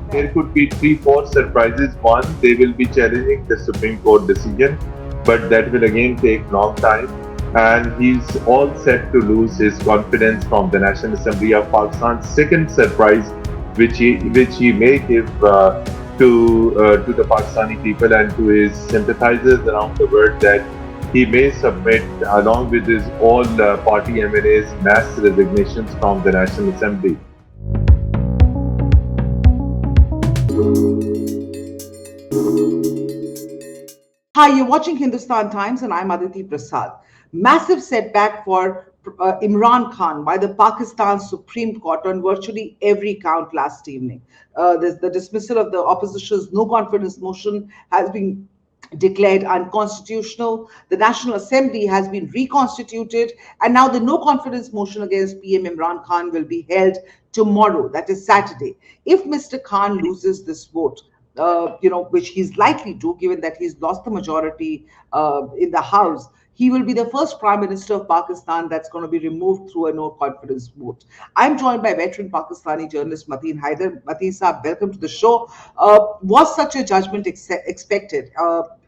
There could be three, four surprises. One, they will be challenging the Supreme Court decision, but that will again take long time. And he's all set to lose his confidence from the National Assembly of Pakistan. Second surprise, which he may give to the Pakistani people and to his sympathizers around the world, that he may submit, along with his all party MNAs, mass resignations from the National Assembly. Hi, you're watching Hindustan Times and I'm Aditi Prasad. Massive setback for Imran Khan by the Pakistan Supreme Court on virtually every count last evening. The dismissal of the opposition's no confidence motion has been declared unconstitutional. The National Assembly has been reconstituted, and now the no confidence motion against PM Imran Khan will be held tomorrow, that is Saturday. If Mr. Khan loses this vote, which he's likely to, given that he's lost the majority in the House, he will be the first Prime Minister of Pakistan that's going to be removed through a no confidence vote. I'm joined by veteran Pakistani journalist Mateen Haider. Mateen Saab, welcome to the show. Was such a judgment expected?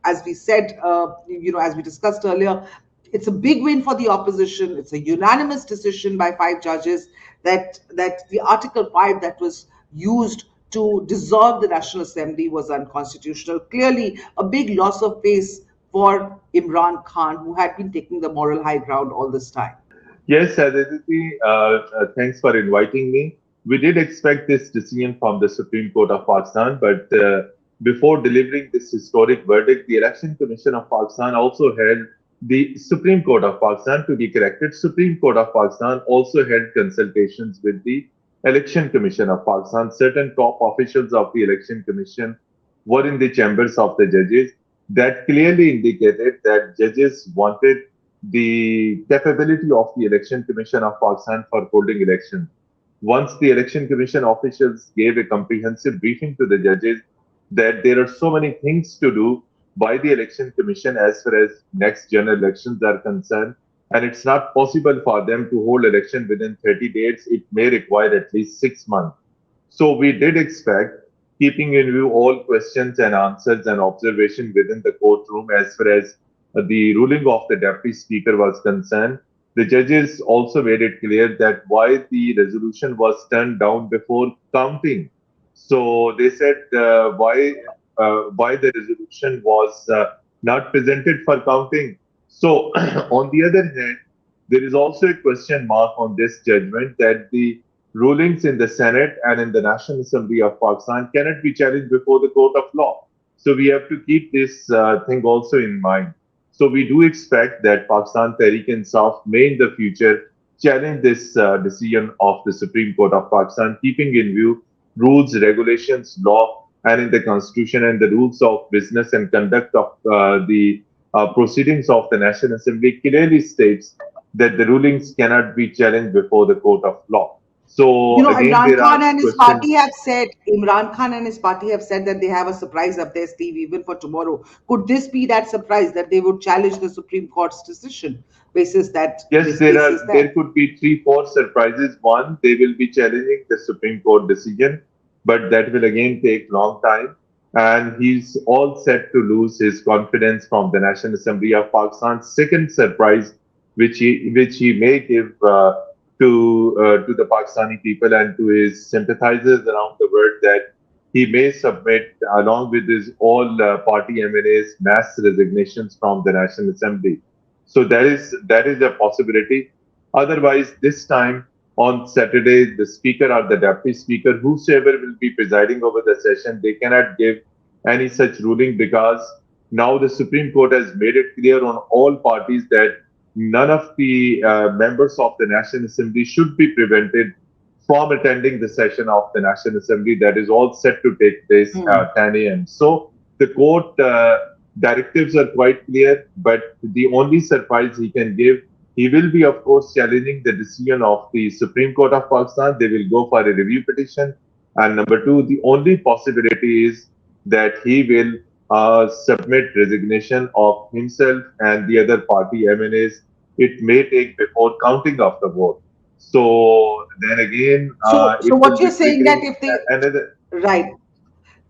As we said, as we discussed earlier, it's a big win for the opposition. It's a unanimous decision by 5 judges that the Article 5 that was used to dissolve the National Assembly was unconstitutional. Clearly, a big loss of face for Imran Khan, who had been taking the moral high ground all this time. Yes, Aditi, thanks for inviting me. We did expect this decision from the Supreme Court of Pakistan, but before delivering this historic verdict, the Election Commission of Pakistan also held the Supreme Court of Pakistan, to be corrected. Supreme Court of Pakistan also held consultations with the Election Commission of Pakistan. Certain top officials of the Election Commission were in the chambers of the judges. That clearly indicated that judges wanted the capability of the Election Commission of Pakistan for holding elections. Once the Election Commission officials gave a comprehensive briefing to the judges that there are so many things to do by the Election Commission as far as next general elections are concerned, and it's not possible for them to hold election within 30 days. It may require at least 6 months. So we did expect, keeping in view all questions and answers and observation within the courtroom as far as the ruling of the Deputy Speaker was concerned, the judges also made it clear that why the resolution was turned down before counting. So they said why the resolution was not presented for counting. So on the other hand, there is also a question mark on this judgment that the rulings in the Senate and in the National Assembly of Pakistan cannot be challenged before the court of law. So we have to keep this thing also in mind. So we do expect that Pakistan Tehreek-e-Insaf may in the future challenge this decision of the Supreme Court of Pakistan, keeping in view rules, regulations, law, and in the Constitution and the rules of business and conduct of the proceedings of the National Assembly clearly states that the rulings cannot be challenged before the court of law. So again, Imran there are Khan and his party questions. have said, that they have a surprise up their sleeve even for tomorrow. Could this be that surprise that they would challenge the Supreme Court's decision basis that Yes, this basis there that? could be three, four surprises. One, they will be challenging the Supreme Court decision, but that will again take long time. And he's all set to lose his confidence from the National Assembly of Pakistan. Second surprise, which he may give to the Pakistani people and to his sympathizers around the world, that he may submit, along with his all party MNAs, mass resignations from the National Assembly. So that is a possibility. Otherwise, this time on Saturday, the speaker or the deputy speaker, whosoever will be presiding over the session, they cannot give any such ruling, because now the Supreme Court has made it clear on all parties that none of the members of the National Assembly should be prevented from attending the session of the National Assembly that is all set to take place at 10 a.m. So the court directives are quite clear, but the only surprise he can give, he will be, of course, challenging the decision of the Supreme Court of Pakistan. They will go for a review petition. And number two, the only possibility is that he will submit resignation of himself and the other party MNAs. It may take before counting of the vote. So then again, So it will what be you're saying that triggering if they another. right.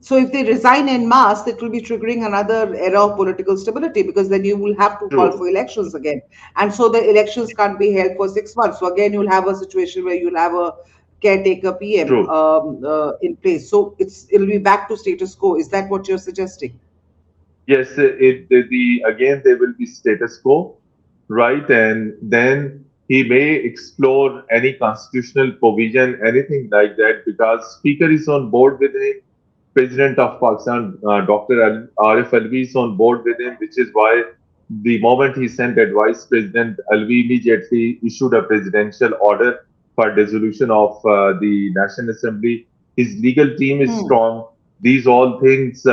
So if they resign en masse, it will be triggering another era of political stability, because then you will have to call True, for elections again. And so the elections can't be held for 6 months. So again, you'll have a situation where you'll have a caretaker PM true. in place. So it'll be back to status quo. Is that what you're suggesting? Yes, again there will be status quo, right? And then he may explore any constitutional provision, anything like that, because Speaker is on board with him. President of Pakistan, Dr. Arif Alvi is on board with him, which is why the moment he sent advice, President Alvi immediately issued a presidential order for dissolution of the National Assembly. His legal team is Hmm. strong. These all things.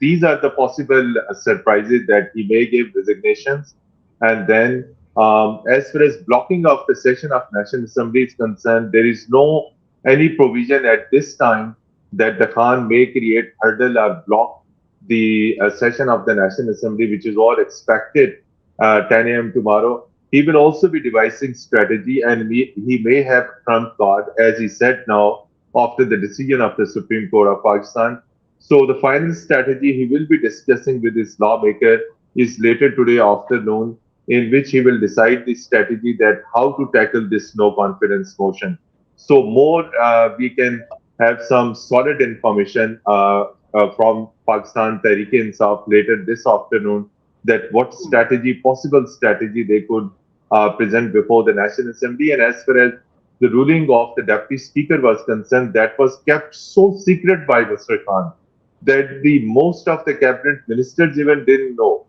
These are the possible surprises that he may give resignations. And then, as far as blocking of the session of National Assembly is concerned, there is no any provision at this time that the Khan may create hurdle or block the session of the National Assembly, which is all expected 10 a.m. tomorrow. He will also be devising strategy, and he may have trump card, as he said now, after the decision of the Supreme Court of Pakistan. So the final strategy he will be discussing with his lawmaker is later today afternoon, in which he will decide the strategy that how to tackle this no confidence motion. So more we can have some solid information from Pakistan Tehreek-e-Insaf later this afternoon, that what strategy, possible strategy they could present before the National Assembly. And as far as the ruling of the Deputy Speaker was concerned, that was kept so secret by Mr. Khan that the most of the cabinet ministers even didn't know.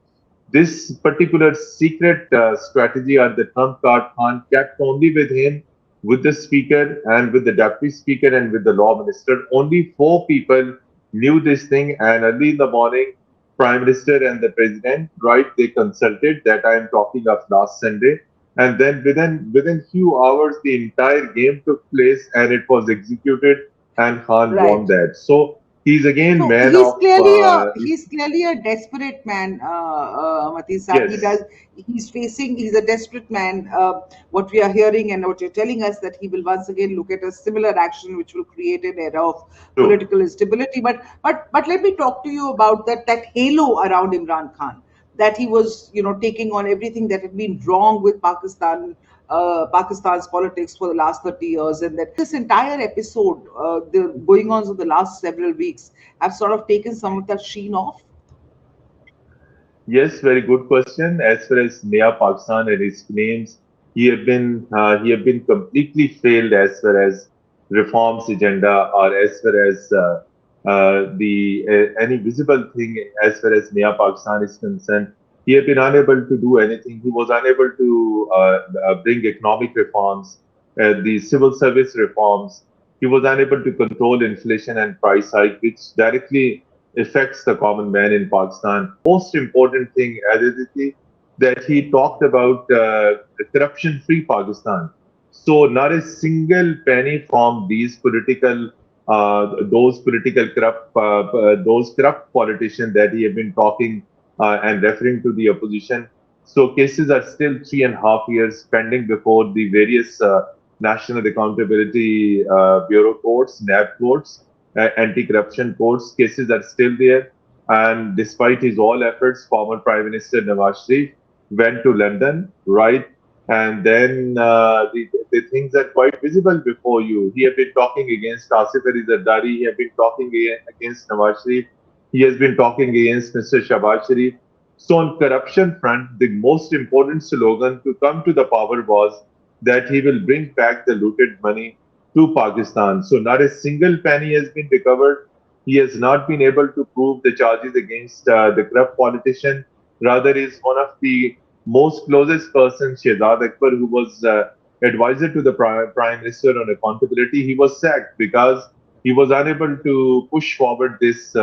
This particular secret strategy or the trump card Khan kept only with him, with the speaker and with the deputy speaker and with the law minister. Only four people knew this thing, and early in the morning, prime minister and the president, right, they consulted. That I am talking of last Sunday. And then within few hours, the entire game took place and it was executed, and Khan won Right. that. So he's again So man of he's clearly a desperate man, Mati Saab. yes, He's a desperate man. What we are hearing and what you're telling us, that he will once again look at a similar action which will create an era of true. political instability. But let me talk to you about that halo around Imran Khan, that he was, taking on everything that had been wrong with Pakistan's politics for the last 30 years, and that this entire episode, the going ons of the last several weeks, have sort of taken some of that sheen off. Yes, very good question. As far as Naya Pakistan and his claims, he have been completely failed as far as reforms agenda, or as far as the any visible thing as far as Naya Pakistan is concerned. He have been unable to do anything. He was unable to bring economic reforms, the civil service reforms. He was unable to control inflation and price hike, which directly affects the common man in Pakistan. Most important thing, Aditi, that he talked about corruption-free Pakistan. So not a single penny from those political corrupt, those corrupt politicians that he had been talking and referring to the opposition. So cases are still 3.5 years pending before the various National Accountability Bureau courts, NAB courts, anti-corruption courts. Cases are still there. And despite his all efforts, former Prime Minister Nawaz Sharif went to London, right? And then the things are quite visible before you. He had been talking against Asif Ali Zardari. He had been talking against Nawaz Sharif. He has been talking against Mr. Shahbaz Sharif. So on corruption front, the most important slogan to come to the power was that he will bring back the looted money to Pakistan. So not a single penny has been recovered. He has not been able to prove the charges against the corrupt politician. Rather, is one of the most closest person, Shehzad Akbar, who was advisor to the Prime Minister on accountability. He was sacked because he was unable to push forward this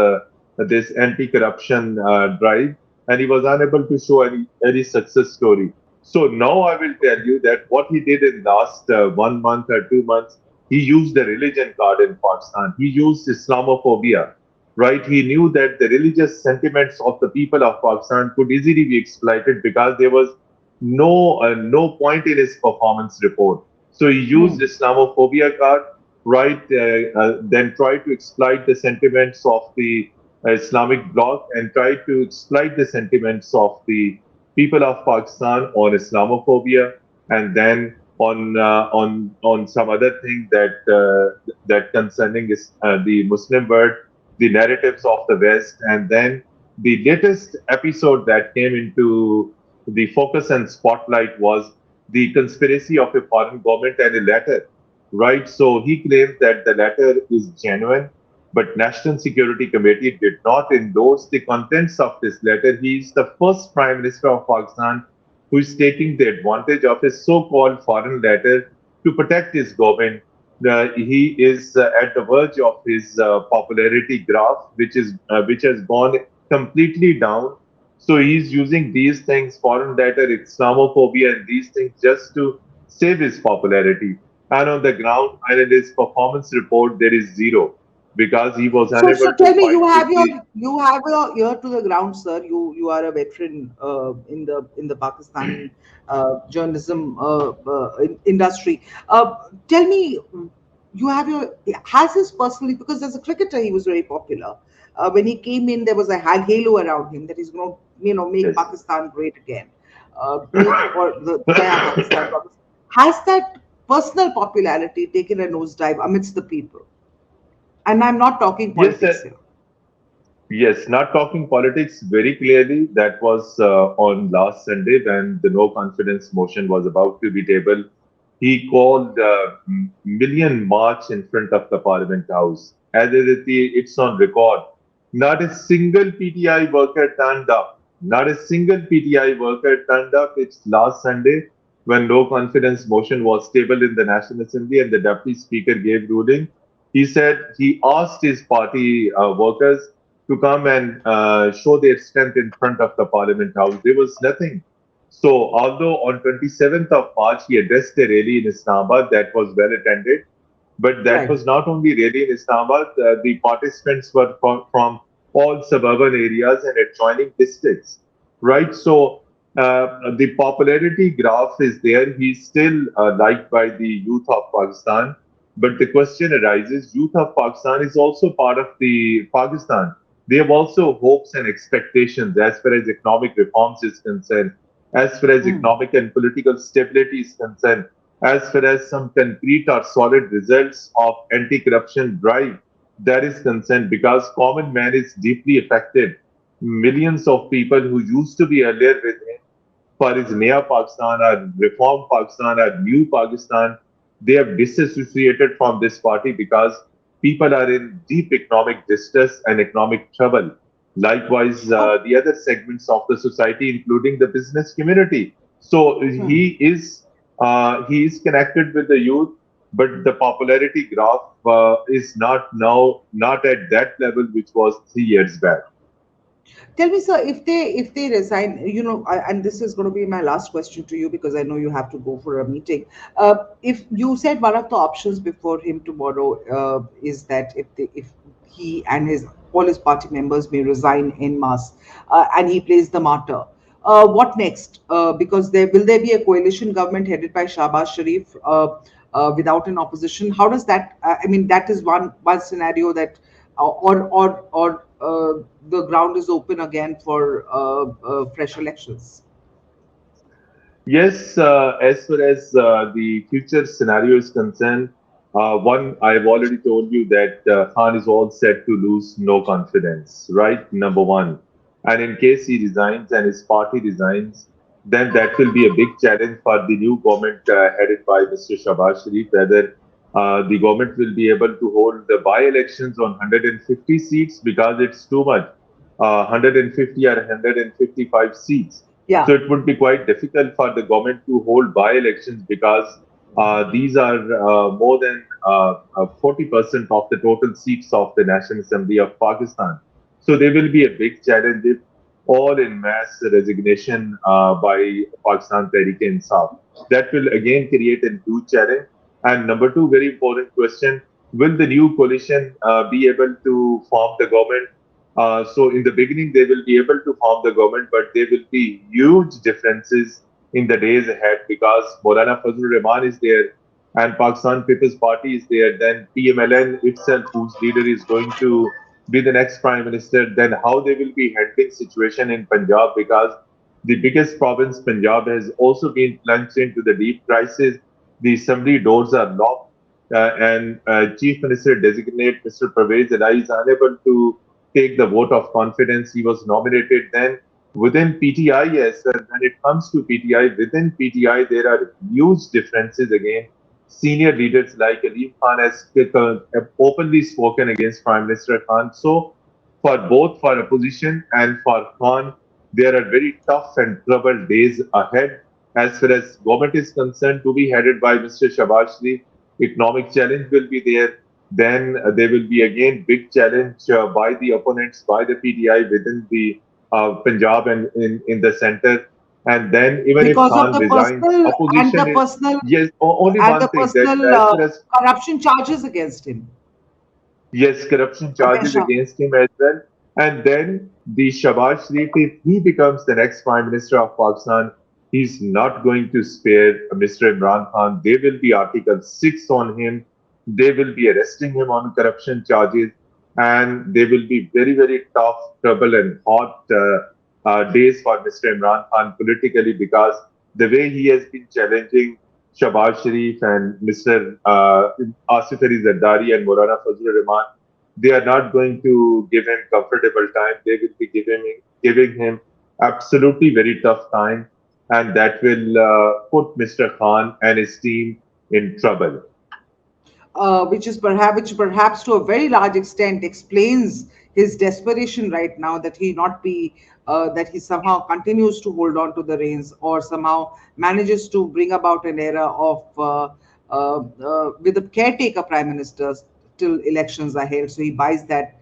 anti-corruption drive, and he was unable to show any success story. So now I will tell you that what he did in last 1 month or 2 months, he used the religion card in Pakistan. He used Islamophobia, right? He knew that the religious sentiments of the people of Pakistan could easily be exploited because there was no point in his performance report. So he used Hmm. Islamophobia card. right? Then try to exploit the sentiments of the Islamic bloc and try to exploit the sentiments of the people of Pakistan on Islamophobia, and then on some other thing that concerning is the Muslim world, the narratives of the West, and then the latest episode that came into the focus and spotlight was the conspiracy of a foreign government and a letter, right? So he claims that the letter is genuine, but National Security Committee did not endorse the contents of this letter. He is the first Prime Minister of Pakistan who is taking the advantage of a so-called foreign letter to protect his government. He is at the verge of his popularity graph, which has gone completely down. So he's using these things, foreign letter, Islamophobia, and these things just to save his popularity. And on the ground, and in his performance report, there is zero because he was So unable to tell me, fight with the. you have your ear to the ground, sir. You are a veteran in the Pakistani journalism industry. Tell me, you have your has his personally, because as a cricketer he was very popular. When he came in, there was a halo around him that he's going to make Yes. Pakistan great again, great for the Jaya Pakistan promise. Has that personal popularity taken a nosedive amidst the people? And I'm not talking Yes, politics here. yes, not talking politics very clearly. That was on last Sunday when the no confidence motion was about to be tabled. He called million march in front of the Parliament House. As it's on record. Not a single PTI worker turned up. Not a single PTI worker turned up. It's last Sunday when no confidence motion was tabled in the National Assembly and the Deputy Speaker gave ruling. He said he asked his party workers to come and show their strength in front of the Parliament House. There was nothing. So, although on 27th of March he addressed a rally in Islamabad that was well attended, but that Right. was not only rally in Islamabad, the participants were from all suburban areas and adjoining districts, right? So, the popularity graph is there. He's still liked by the youth of Pakistan. But the question arises, youth of Pakistan is also part of the Pakistan. They have also hopes and expectations as far as economic reforms is concerned, as far as Mm. economic and political stability is concerned, as far as some concrete or solid results of anti-corruption drive that is concerned, because common man is deeply affected. Millions of people who used to be earlier with him for his Naya Pakistan or Reform Pakistan or New Pakistan, they have disassociated from this party because people are in deep economic distress and economic trouble. Likewise, Oh, the other segments of the society, including the business community. So hmm. he is connected with the youth, but the popularity graph is not at that level which was 3 years back. Tell me, sir, if they resign, and this is going to be my last question to you because I know you have to go for a meeting. If you said one of the options before him tomorrow is that if he and his all his party members may resign en masse, and he plays the martyr. What next? Because there be a coalition government headed by Shahbaz Sharif without an opposition? How does that? I mean, that is one scenario that, the ground is open again for fresh elections. Yes, as far as the future scenario is concerned, one, I've already told you that Khan is all set to lose no confidence, right? Number one. And in case he resigns and his party resigns, then that will be a big challenge for the new government headed by Mr. Shahbaz Sharif, whether the government will be able to hold the by-elections on 150 seats because it's too much, 150 or 155 seats. Yeah. So it would be quite difficult for the government to hold by-elections because these are more than 40% of the total seats of the National Assembly of Pakistan. So there will be a big challenge if all in mass resignation by Pakistan Tehreek-e-Insaf. That will again create a huge challenge. And number two, very important question, will the new coalition be able to form the government? So in the beginning, they will be able to form the government, but there will be huge differences in the days ahead because Maulana Fazlur Rahman is there. and Pakistan People's Party is there, then PMLN itself, whose leader is going to be the next prime minister, then how they will be handling situation in Punjab, because the biggest province, Punjab, has also been plunged into the deep crisis. The assembly doors are locked, and Chief Minister designate Mr. Pervez Rai is unable to take the vote of confidence. He was nominated then within PTI. Yes, when it comes to PTI, within PTI, there are huge differences again. Senior leaders like Aleem Khan have openly spoken against Prime Minister Khan. So, for both for opposition and for Khan, there are very tough and troubled days ahead. As far as government is concerned, to be headed by Mr. Shahbaz Sharif, economic challenge will be there. Then there will be again big challenge by the opponents, by the PTI within the Punjab and in the center. And then even if Because of Khan the resigns, personal and the opposition is, personal yes, only and one the thing that personal as far as, corruption charges against him yes, corruption charges against Shah. against him as well. And then the Shahbaz Sharif, if he becomes the next Prime Minister of Pakistan, he's not going to spare Mr. Imran Khan. There will be Article 6 on him. They will be arresting him on corruption charges. And there will be very, very tough, trouble, and hot days for Mr. Imran Khan politically, because the way he has been challenging Shahbaz Sharif and Mr. Asif Ali Zardari and Maulana Fazlur Rahman, they are not going to give him comfortable time. They will be giving him absolutely very tough time, and that will put Mr. Khan and his team in trouble. Which perhaps to a very large extent explains his desperation right now, that he not be that he somehow continues to hold on to the reins, or somehow manages to bring about an era of with a caretaker prime minister till elections are held. So he buys that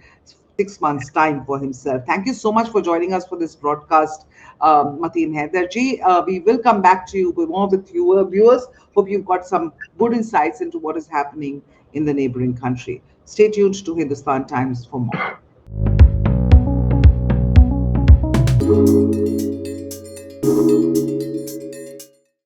6 months time for himself. Thank you so much for joining us for this broadcast, Mateen Haider ji. We will come back to you with more with viewers. Hope you've got some good insights into what is happening in the neighboring country. Stay tuned to Hindustan Times for more.